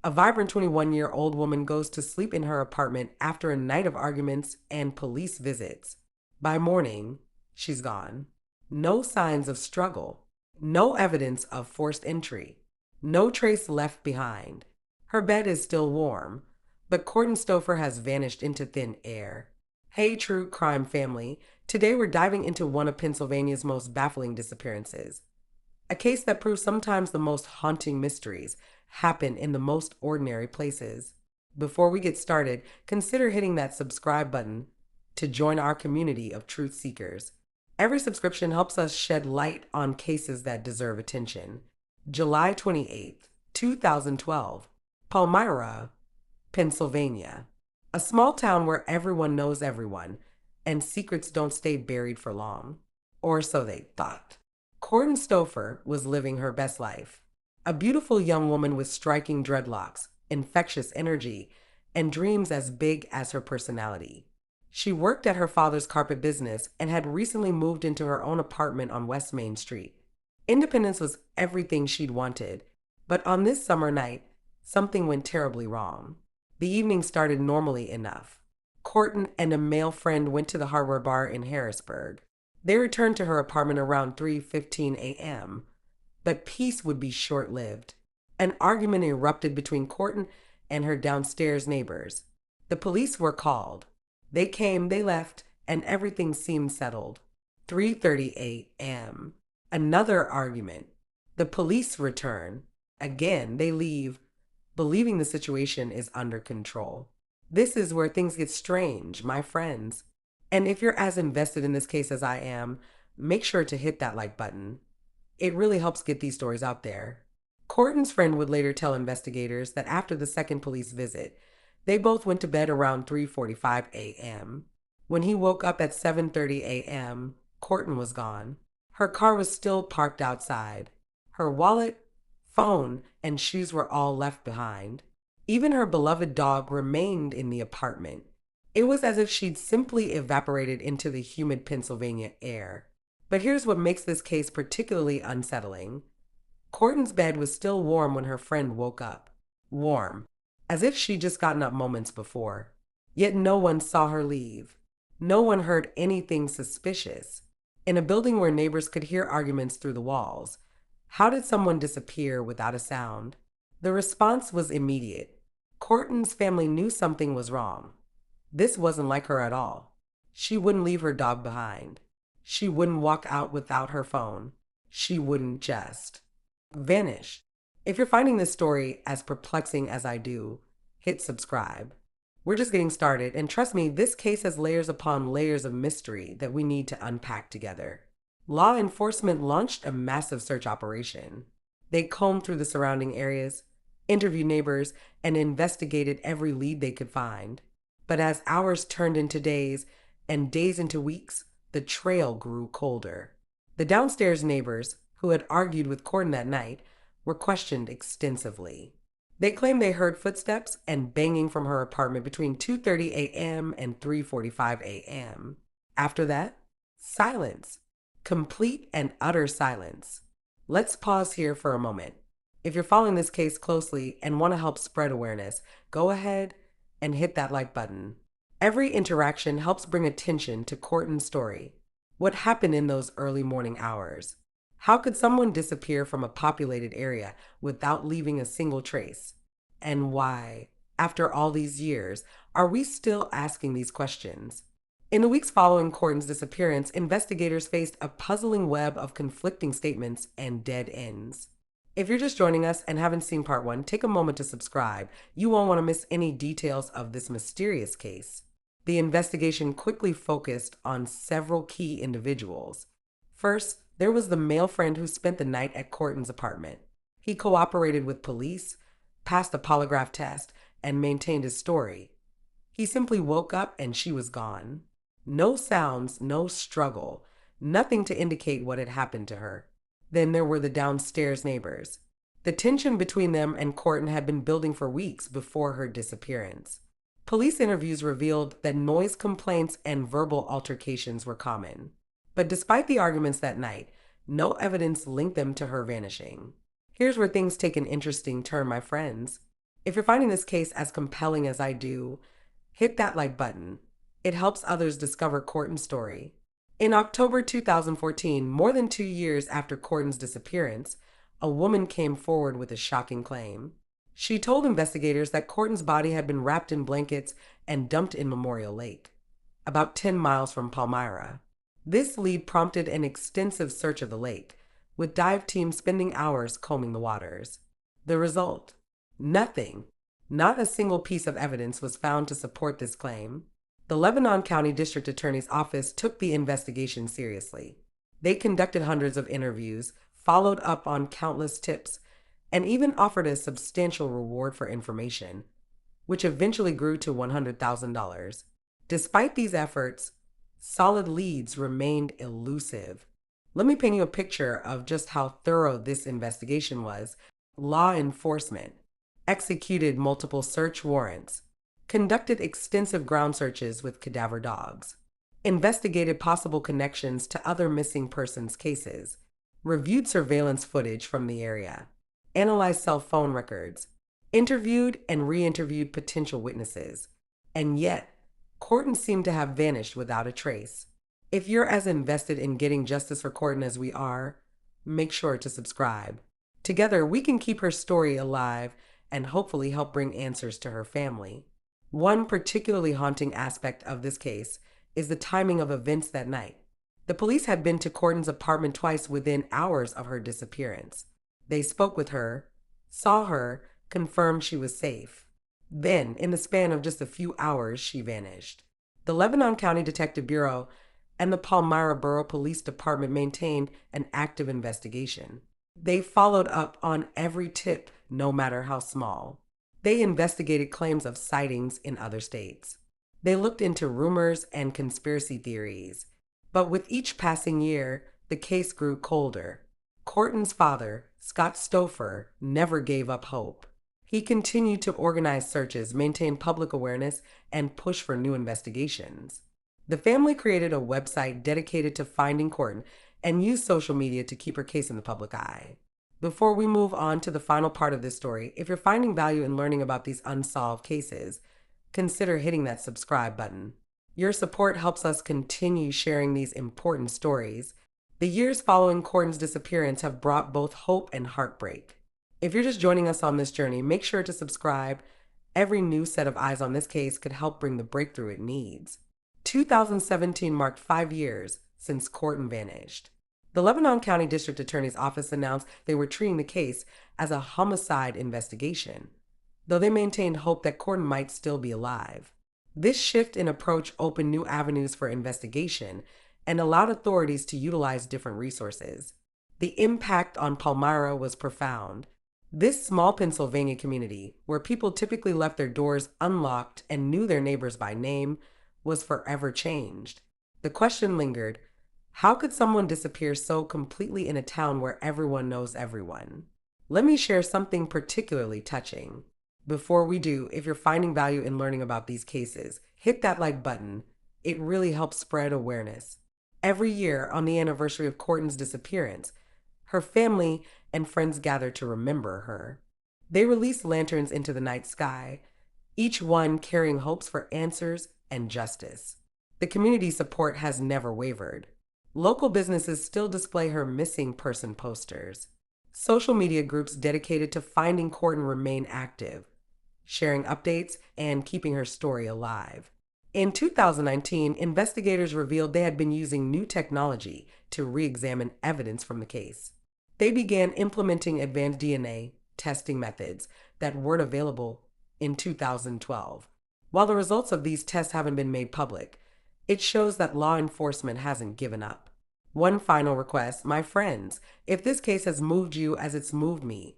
A vibrant 21-year-old woman goes to sleep in her apartment after a night of arguments and police visits. By morning, she's gone. No signs of struggle, no evidence of forced entry, no trace left behind. Her bed is still warm, but Kortne Stouffer has vanished into thin air. Hey, true crime family. Today we're diving into one of Pennsylvania's most baffling disappearances. A case that proves sometimes the most haunting mysteries happen in the most ordinary places. Before we get started, consider hitting that subscribe button to join our community of truth seekers. Every subscription helps us shed light on cases that deserve attention. July 28th, 2012, Palmyra, Pennsylvania. A small town where everyone knows everyone, and secrets don't stay buried for long. Or so they thought. Kortne Stouffer was living her best life. A beautiful young woman with striking dreadlocks, infectious energy, and dreams as big as her personality. She worked at her father's carpet business and had recently moved into her own apartment on West Main Street. Independence was everything she'd wanted, but on this summer night, something went terribly wrong. The evening started normally enough. Kortne and a male friend went to the hardware bar in Harrisburg. They returned to her apartment around 3:15 a.m., but peace would be short-lived. An argument erupted between Kortne and her downstairs neighbors. The police were called. They came, they left, and everything seemed settled. 3:30 a.m. Another argument. The police return. Again, they leave, believing the situation is under control. This is where things get strange, my friends. And if you're as invested in this case as I am, make sure to hit that like button. It really helps get these stories out there. Kortne's friend would later tell investigators that after the second police visit, they both went to bed around 3:45 a.m. When he woke up at 7:30 a.m., Kortne was gone. Her car was still parked outside. Her wallet, phone, and shoes were all left behind. Even her beloved dog remained in the apartment. It was as if she'd simply evaporated into the humid Pennsylvania air. But here's what makes this case particularly unsettling. Kortne's bed was still warm when her friend woke up. Warm, as if she'd just gotten up moments before. Yet no one saw her leave. No one heard anything suspicious. In a building where neighbors could hear arguments through the walls, how did someone disappear without a sound? The response was immediate. Kortne's family knew something was wrong. This wasn't like her at all. She wouldn't leave her dog behind. She wouldn't walk out without her phone. She wouldn't just vanish. If you're finding this story as perplexing as I do, hit subscribe. We're just getting started, and trust me, this case has layers upon layers of mystery that we need to unpack together. Law enforcement launched a massive search operation. They combed through the surrounding areas, interviewed neighbors, and investigated every lead they could find. But as hours turned into days and days into weeks, the trail grew colder. The downstairs neighbors, who had argued with Kortne that night, were questioned extensively. They claimed they heard footsteps and banging from her apartment between 2:30 a.m. and 3:45 a.m. After that, silence. Complete and utter silence. Let's pause here for a moment. If you're following this case closely and want to help spread awareness, go ahead and hit that like button. Every interaction helps bring attention to Kortne's story. What happened in those early morning hours? How could someone disappear from a populated area without leaving a single trace? And why, after all these years, are we still asking these questions? In the weeks following Kortne's disappearance, investigators faced a puzzling web of conflicting statements and dead ends. If you're just joining us and haven't seen part one, take a moment to subscribe. You won't want to miss any details of this mysterious case. The investigation quickly focused on several key individuals. First, there was the male friend who spent the night at Kortne's apartment. He cooperated with police, passed a polygraph test, and maintained his story. He simply woke up and she was gone. No sounds, no struggle, nothing to indicate what had happened to her. Then there were the downstairs neighbors. The tension between them and Kortne had been building for weeks before her disappearance. Police interviews revealed that noise complaints and verbal altercations were common. But despite the arguments that night, no evidence linked them to her vanishing. Here's where things take an interesting turn, my friends. If you're finding this case as compelling as I do, hit that like button. It helps others discover Kortne's story. In October 2014, more than 2 years after Kortne's disappearance, a woman came forward with a shocking claim. She told investigators that Kortne's body had been wrapped in blankets and dumped in Memorial Lake, about 10 miles from Palmyra. This lead prompted an extensive search of the lake, with dive teams spending hours combing the waters. The result? Nothing. Not a single piece of evidence was found to support this claim. The Lebanon County District Attorney's Office took the investigation seriously. They conducted hundreds of interviews, followed up on countless tips, and even offered a substantial reward for information, which eventually grew to $100,000. Despite these efforts, solid leads remained elusive. Let me paint you a picture of just how thorough this investigation was. Law enforcement executed multiple search warrants, conducted extensive ground searches with cadaver dogs, investigated possible connections to other missing persons cases, reviewed surveillance footage from the area, analyzed cell phone records, interviewed and re-interviewed potential witnesses, and yet, Kortne seemed to have vanished without a trace. If you're as invested in getting justice for Kortne as we are, make sure to subscribe. Together, we can keep her story alive and hopefully help bring answers to her family. One particularly haunting aspect of this case is the timing of events that night. The police had been to Kortne's apartment twice within hours of her disappearance. They spoke with her, saw her, confirmed she was safe. Then, in the span of just a few hours, she vanished. The Lebanon County Detective Bureau and the Palmyra Borough Police Department maintained an active investigation. They followed up on every tip, no matter how small. They investigated claims of sightings in other states. They looked into rumors and conspiracy theories. But with each passing year, the case grew colder. Kortne's father, Scott Stouffer, never gave up hope. He continued to organize searches, maintain public awareness, and push for new investigations. The family created a website dedicated to finding Kortne and used social media to keep her case in the public eye. Before we move on to the final part of this story, if you're finding value in learning about these unsolved cases, consider hitting that subscribe button. Your support helps us continue sharing these important stories. The years following Kortne's disappearance have brought both hope and heartbreak. If you're just joining us on this journey, make sure to subscribe. Every new set of eyes on this case could help bring the breakthrough it needs. 2017 marked 5 years since Kortne vanished. The Lebanon County District Attorney's Office announced they were treating the case as a homicide investigation, though they maintained hope that Kortne might still be alive. This shift in approach opened new avenues for investigation and allowed authorities to utilize different resources. The impact on Palmyra was profound. This small Pennsylvania community, where people typically left their doors unlocked and knew their neighbors by name, was forever changed. The question lingered: how could someone disappear so completely in a town where everyone knows everyone? Let me share something particularly touching. Before we do, if you're finding value in learning about these cases, hit that like button. It really helps spread awareness. Every year, on the anniversary of Kortne's disappearance, her family and friends gather to remember her. They release lanterns into the night sky, each one carrying hopes for answers and justice. The community support has never wavered. Local businesses still display her missing person posters. Social media groups dedicated to finding Kortne remain active, sharing updates and keeping her story alive. In 2019, investigators revealed they had been using new technology to re-examine evidence from the case. They began implementing advanced DNA testing methods that weren't available in 2012. While the results of these tests haven't been made public, it shows that law enforcement hasn't given up. One final request, my friends, if this case has moved you as it's moved me,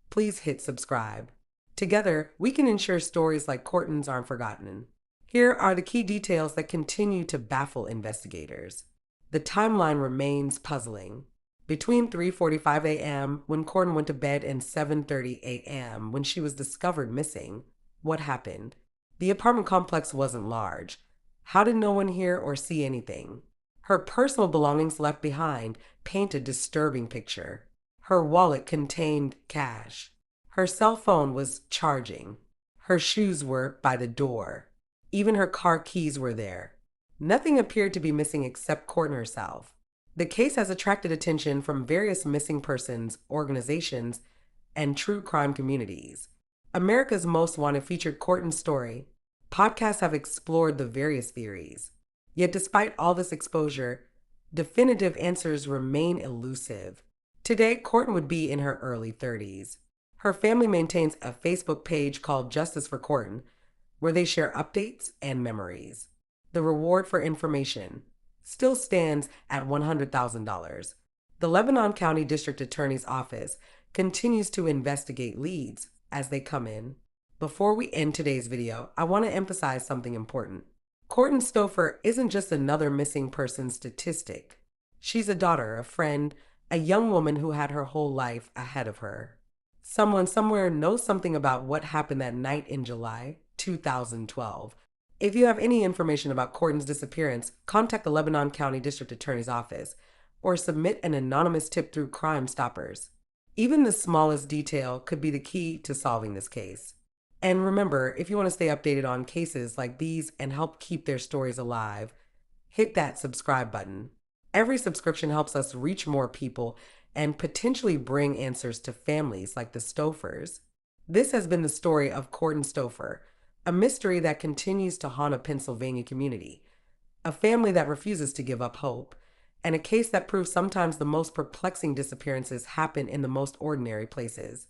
please hit subscribe. Together, we can ensure stories like Kortne's aren't forgotten. Here are the key details that continue to baffle investigators. The timeline remains puzzling. Between 3:45 a.m., when Kortne went to bed, and 7:30 a.m., when she was discovered missing, what happened? The apartment complex wasn't large. How did no one hear or see anything? Her personal belongings left behind paint a disturbing picture. Her wallet contained cash. Her cell phone was charging. Her shoes were by the door. Even her car keys were there. Nothing appeared to be missing except Kortne herself. The case has attracted attention from various missing persons, organizations, and true crime communities. America's Most Wanted featured Kortne's story. Podcasts have explored the various theories. Yet, despite all this exposure, definitive answers remain elusive. Today, Kortne would be in her early 30s. Her family maintains a Facebook page called Justice for Kortne, where they share updates and memories. The reward for information still stands at $100,000. The Lebanon County District Attorney's Office continues to investigate leads as they come in. Before we end today's video, I want to emphasize something important. Kortne Stouffer isn't just another missing person statistic. She's a daughter, a friend, a young woman who had her whole life ahead of her. Someone somewhere knows something about what happened that night in July 2012. If you have any information about Kortne's disappearance, contact the Lebanon County District Attorney's Office or submit an anonymous tip through Crime Stoppers. Even the smallest detail could be the key to solving this case. And remember, if you want to stay updated on cases like these and help keep their stories alive, hit that subscribe button. Every subscription helps us reach more people and potentially bring answers to families like the Stouffers. This has been the story of Kortne Stouffer, a mystery that continues to haunt a Pennsylvania community, a family that refuses to give up hope, and a case that proves sometimes the most perplexing disappearances happen in the most ordinary places.